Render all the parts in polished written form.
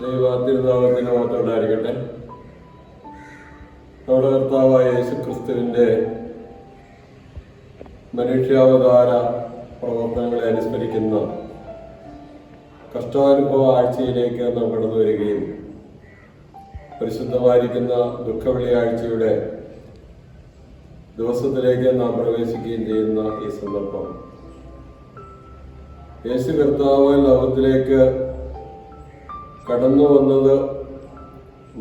ദൈവത്തിരുനാമത്തിന് മാത്രമുണ്ടായിരിക്കട്ടെ. നമ്മുടെ കർത്താവായ യേശുക്രിസ്തുവിൻ്റെ മനുഷ്യാവതാര പ്രവർത്തനങ്ങളെ അനുസ്മരിക്കുന്ന കഷ്ടാനുഭവ ആഴ്ചയിലേക്ക് നാം കടന്നു വരികയും പരിശുദ്ധമായിരിക്കുന്ന ദുഃഖവെള്ളിയാഴ്ചയുടെ ദിവസത്തിലേക്ക് നാം പ്രവേശിക്കുകയും ചെയ്യുന്ന ഈ സന്ദർഭം, യേശു കർത്താവ് ലോകത്തിലേക്ക് കടന്നു വന്നത്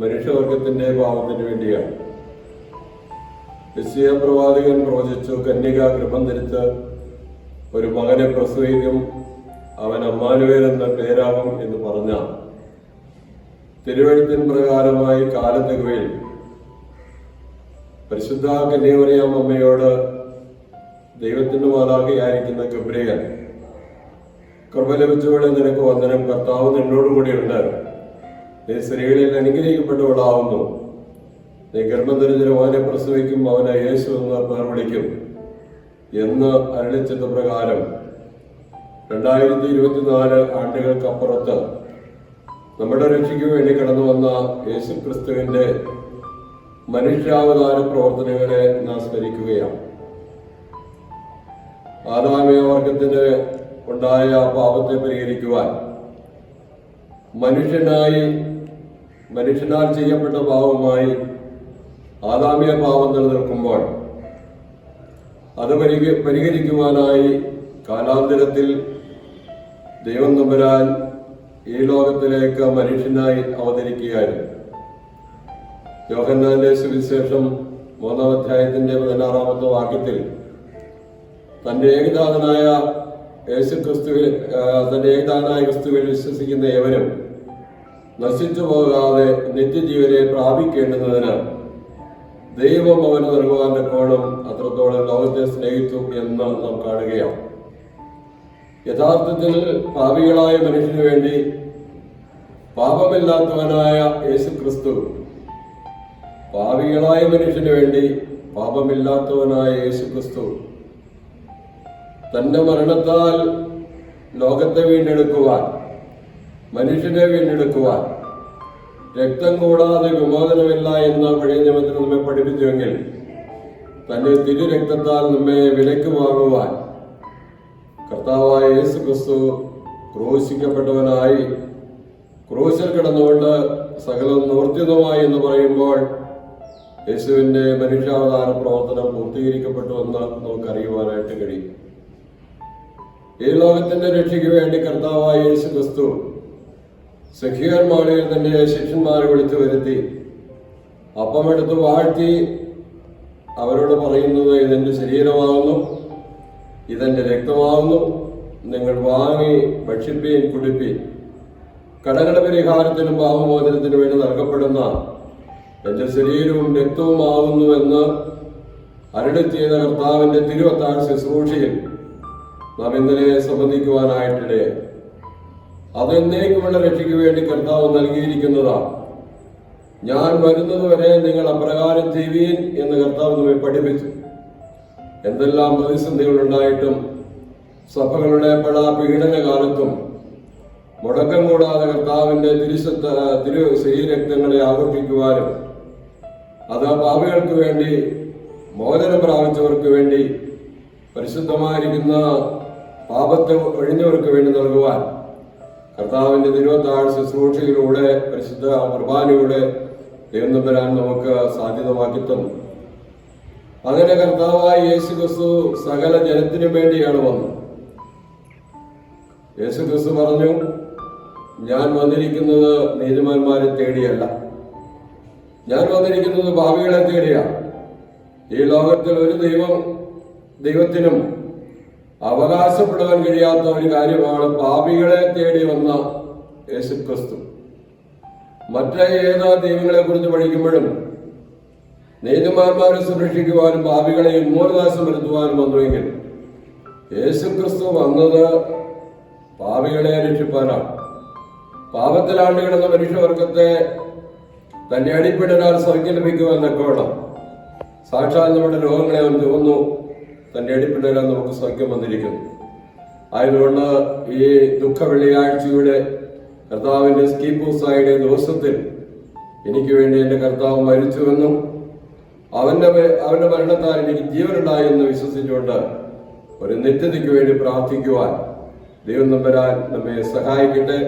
മനുഷ്യവർഗത്തിൻ്റെ പാപത്തിന് വേണ്ടിയാണ്. യെശയ്യാ പ്രവാചകൻ പ്രവചിച്ചു, കന്യക ഗർഭം ധരിച്ച് ഒരു മകനെ പ്രസവിക്കും, അവൻ അമ്മാനുവേൽ എന്ന പേരാകും എന്ന് പറഞ്ഞ തിരുവെഴുത്തിൻ പ്രകാരമായി കാലത്തികയിൽ പരിശുദ്ധ കന്യാമറിയാം അമ്മയോട് ദൈവത്തിന്റെ മാലാഖയായിരിക്കുന്ന ഗബ്രിയേൽ, കൃപ ലഭിച്ചവളെ നിനക്ക് വന്ദനം, കർത്താവ് നിന്നോടുകൂടി ഉണ്ട്, നീ സ്ത്രീകളിൽ അനുഗ്രഹിക്കപ്പെട്ടവളാവുന്നു, നീ ഗർഭം ധരിച്ചൊരു മകനെ പ്രസവിക്കും, അവനെ യേശു എന്ന് പേർ വിളിക്കും എന്ന് അരുളിച്ചത് പ്രകാരം 2024 ആണ്ടുകൾക്കപ്പുറത്ത് നമ്മുടെ രക്ഷയ്ക്ക് വേണ്ടി കടന്നു വന്ന യേശു ക്രിസ്തുവിന്റെ മനുഷ്യാവതാര പ്രവർത്തനങ്ങളെ നാം സ്മരിക്കുകയാണ്. ആദാമിക വർഗത്തിന് ഉണ്ടായ പാപത്തെ പരിഹരിക്കുവാൻ മനുഷ്യനാൽ ചെയ്യപ്പെട്ട പാപമായി ആദാമിക പാപം നിലനിൽക്കുമ്പോൾ അത് പരിഹരിക്കുവാനായി കാലാന്തരത്തിൽ ദൈവം തമ്പുരാൻ ഈ ലോകത്തിലേക്ക് മനുഷ്യനായി അവതരിക്കുകയായിരുന്നു. യോഹന്നാന്റെ സുവിശേഷം 3-ാം അധ്യായത്തിന്റെ 16-ാമത്തെ വാക്യത്തിൽ തന്റെ ഏകജാതനായ ക്രിസ്തുവിൽ വിശ്വസിക്കുന്ന ഏവനും നശിച്ചു പോകാതെ നിത്യജീവനെ പ്രാപിക്കേണ്ടുന്നതിന് ദൈവം അവന് നൽകുവാന്റെ കോണം അത്രത്തോളം ലോകത്തെ സ്നേഹിച്ചു എന്ന് നാം കാണുകയാണ്. യഥാർത്ഥത്തിൽ പാപികളായ മനുഷ്യന് വേണ്ടി പാപമില്ലാത്തവനായ യേശു ക്രിസ്തു, പാപികളായ മനുഷ്യന് വേണ്ടി പാപമില്ലാത്തവനായ യേശു ക്രിസ്തു തന്റെ മരണത്താൽ ലോകത്തെ വീണ്ടെടുക്കുവാൻ, മനുഷ്യനെ വീണ്ടെടുക്കുവാൻ, രക്തം കൂടാതെ വിമോചനമില്ല എന്ന് പഴയ നിയമത്തിൽ നമ്മെ പഠിപ്പിച്ചുവെങ്കിൽ തന്റെ തിരുരക്തത്താൽ നമ്മെ വിലയ്ക്ക് വാങ്ങുവാൻ കർത്താവായ യേശു ക്രിസ്തു ക്രൂശിക്കപ്പെട്ടവനായി ക്രൂശിൽ കിടന്നുകൊണ്ട് സകലം നിവർത്തിതമായി എന്ന് പറയുമ്പോൾ യേശുവിന്റെ മനുഷ്യാവതാര പ്രവർത്തനം പൂർത്തീകരിക്കപ്പെട്ടുവെന്ന് നമുക്കറിയുവാനായിട്ട് കഴിയും. ഈ ലോകത്തിന്റെ രക്ഷയ്ക്ക് വേണ്ടി കർത്താവായ യേശു ക്രിസ്തു സഖിയോൻ മാളിയിൽ തന്റെ ശിഷ്യന്മാരെ വിളിച്ചു വരുത്തി അപ്പമെടുത്ത് വാഴ്ത്തി അവരോട് പറയുന്നത്, ഇതെന്റെ ശരീരമാകുന്നു, ഇതെന്റെ രക്തമാകുന്നു, നിങ്ങൾ വാങ്ങി ഭക്ഷിപ്പീൻ കുടിപ്പീൻ, കടങ്ങളുടെ പരിഹാരത്തിനും പാപമോചനത്തിനും വേണ്ടി നൽകപ്പെടുന്ന എന്റെ ശരീരവും രക്തവുമാകുന്നു എന്ന് അരുളി ചെയ്ത കർത്താവിന്റെ തിരുവത്താഴ ശുശ്രൂഷയിൽ നാം ഇന്നലെ സംബന്ധിക്കുവാനായിട്ടിടയായി. അതെന്നേക്കുമുള്ള രക്ഷയ്ക്ക് വേണ്ടി കർത്താവ് നൽകിയിരിക്കുന്നതാണ്. ഞാൻ വരുന്നത് വരെ നിങ്ങൾ അപ്രകാരം ചെയ്യുവീൻ എന്ന് കർത്താവ് നമ്മെ പഠിപ്പിച്ചു. എന്തെല്ലാം പ്രതിസന്ധികൾ ഉണ്ടായിട്ടും സഭകളുടെ പീഡന കാലത്തും മുടക്കം കൂടാതെ കർത്താവിന്റെ തിരു ശരീരക്തങ്ങളെ ആഘോഷിക്കുവാനും അത് പാപികൾക്ക് വേണ്ടി, മോചനം പ്രാപിച്ചവർക്ക് വേണ്ടി, പരിശുദ്ധമായിരിക്കുന്ന പാപത്തെ ഒഴിഞ്ഞവർക്ക് വേണ്ടി നൽകുവാൻ കർത്താവിന്റെ തിരുവത്താഴ ശുശ്രൂഷയിലൂടെ, പരിശുദ്ധ കുർബാനയുടെ ദൈവം തമ്പുരാൻ നമുക്ക് സാധ്യതമാക്കി തന്നു. അങ്ങനെ കർത്താവായ യേശു ക്രിസ്തു സകല ജനത്തിനു വേണ്ടിയാണ് വന്നത്. യേശു ക്രിസ്തു പറഞ്ഞു, ഞാൻ വന്നിരിക്കുന്നത് നീതിമാന്മാരെ തേടിയല്ല, ഞാൻ വന്നിരിക്കുന്നത് പാപികളെ തേടിയാണ്. ഈ ലോകത്തിൽ ഒരു ദൈവത്തിനും അവകാശപ്പെടുവാൻ കഴിയാത്ത ഒരു കാര്യമാണ് പാപികളെ തേടി വന്ന യേശു ക്രിസ്തു. മറ്റേത് ദൈവങ്ങളെ കുറിച്ച് പഠിക്കുമ്പോഴും നീതിമാന്മാരെ സംരക്ഷിക്കുവാനും പാപികളെ ഉന്മൂലനാശം വരുത്തുവാനും വന്നുവെങ്കിൽ യേശു ക്രിസ്തു വന്നത് പാപികളെ രക്ഷിപ്പാനാണ്. പാപത്തിലാണ്ട് കിടന്ന മനുഷ്യവർഗത്തെ തന്റെ അടിപ്പിടരാൽ സ്വർഗ്ഗം ലഭിക്കുമെന്നൊക്കെ വേണം. സാക്ഷാൽ നമ്മുടെ രോഗങ്ങളെ അവൻ ചുവന്നു തന്റെ അടിപ്പിടരാൽ നമുക്ക് സ്വർഗ്ഗം വന്നിരിക്കുന്നു. ആയതുകൊണ്ട് ഈ ദുഃഖ വെള്ളിയാഴ്ചയുടെ കർത്താവിന്റെ സ്കീപ്പൂസായുടെ ദിവസത്തിൽ എനിക്ക് വേണ്ടി എൻ്റെ കർത്താവ് മരിച്ചുവെന്നും അവന്റെ മരണത്താൽ എനിക്ക് ജീവനുണ്ടായി എന്ന് വിശ്വസിച്ചുകൊണ്ട് ഒരു നിത്യതയ്ക്ക് വേണ്ടി പ്രാർത്ഥിക്കുവാൻ ദൈവം നമ്മെ സഹായിക്കട്ടെ.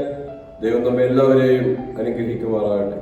ദൈവം നമ്മെ എല്ലാവരെയും അനുഗ്രഹിക്കുമാറാകട്ടെ.